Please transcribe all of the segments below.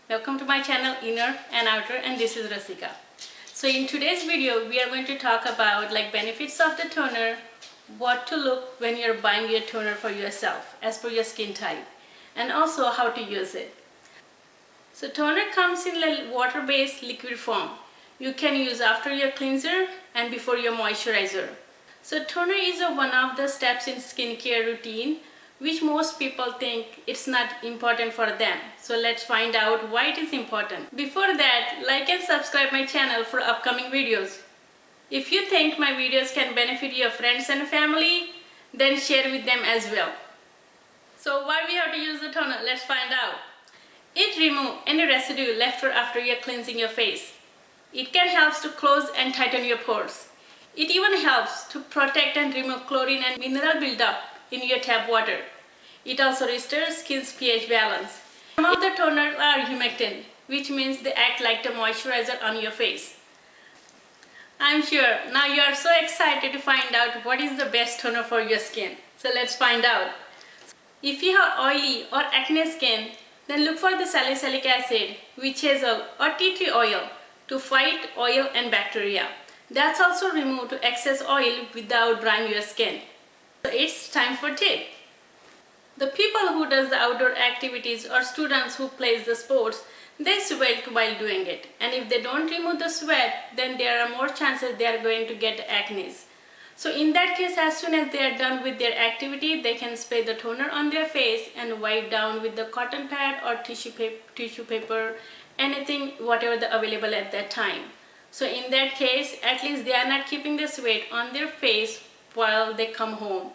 Welcome to my channel Inner and Outer, and this is Rasika. So in today's video we are going to talk about benefits of the toner, what to look when you're buying your toner for yourself as per your skin type, and also how to use it. So toner comes in water-based liquid form. You can use after your cleanser and before your moisturizer. So toner is one of the steps in skincare routine which most people think it's not important for them. So let's find out why it is important. Before that, like and subscribe my channel for upcoming videos. If you think my videos can benefit your friends and family, then share with them as well. So why we have to use the toner? Let's find out. It removes any residue left after you're cleansing your face. It can help to close and tighten your pores. It even helps to protect and remove chlorine and mineral buildup in your tap water. It also restores skin's pH balance. Some of the toners are humectant, which means they act like the moisturizer on your face. I'm sure now you are so excited to find out what is the best toner for your skin. So let's find out. If you have oily or acne skin, then look for the salicylic acid, witch hazel or tea tree oil to fight oil and bacteria. That's also removed to excess oil without drying your skin. So it's time for tip. The people who does the outdoor activities or students who plays the sports, they sweat while doing it. And if they don't remove the sweat, then there are more chances they are going to get acne. So in that case, as soon as they are done with their activity, they can spray the toner on their face and wipe down with the cotton pad or tissue paper, anything, whatever the available at that time. So in that case, at least they are not keeping the sweat on their face while they come home.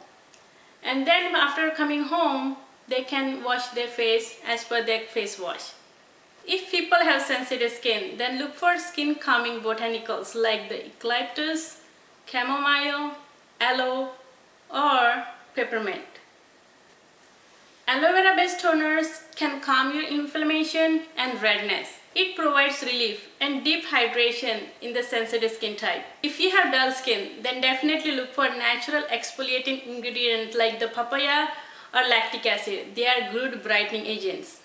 And then after coming home, they can wash their face as per their face wash. If people have sensitive skin, then look for skin calming botanicals like the Eucalyptus, Chamomile, Aloe or Peppermint. Aloe vera based toners can calm your inflammation and redness. It provides relief and deep hydration in the sensitive skin type. If you have dull skin, then definitely look for natural exfoliating ingredients like the papaya or lactic acid. They are good brightening agents.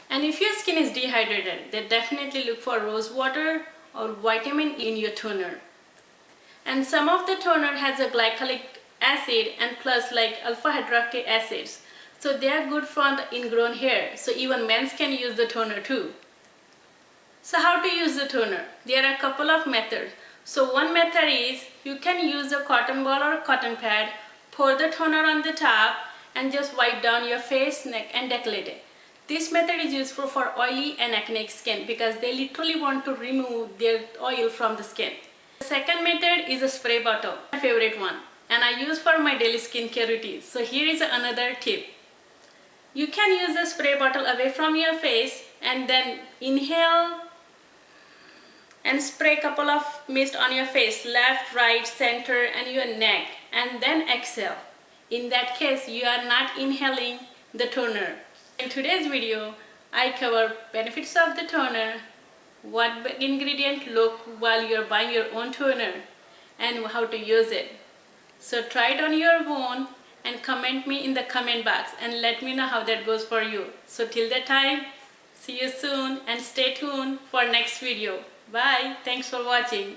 And if your skin is dehydrated, then definitely look for rose water or vitamin E in your toner. And some of the toner has a glycolic acid and plus alpha hydroxy acids. So they are good for the ingrown hair. So even men can use the toner too. So how to use the toner? There are a couple of methods. So one method is you can use a cotton ball or a cotton pad, pour the toner on the top and just wipe down your face, neck and décolleté. This method is useful for oily and acne skin because they literally want to remove their oil from the skin. The second method is a spray bottle, my favorite one, and I use for my daily skincare routine. So here is another tip. You can use the spray bottle away from your face and then inhale and spray a couple of mist on your face, left, right, center and your neck, and then exhale. In that case, you are not inhaling the toner. In today's video, I cover benefits of the toner, what ingredient look while you're buying your own toner, and how to use it. So try it on your own and comment me in the comment box and let me know how that goes for you. So till that time, see you soon and stay tuned for next video. Bye. Thanks for watching.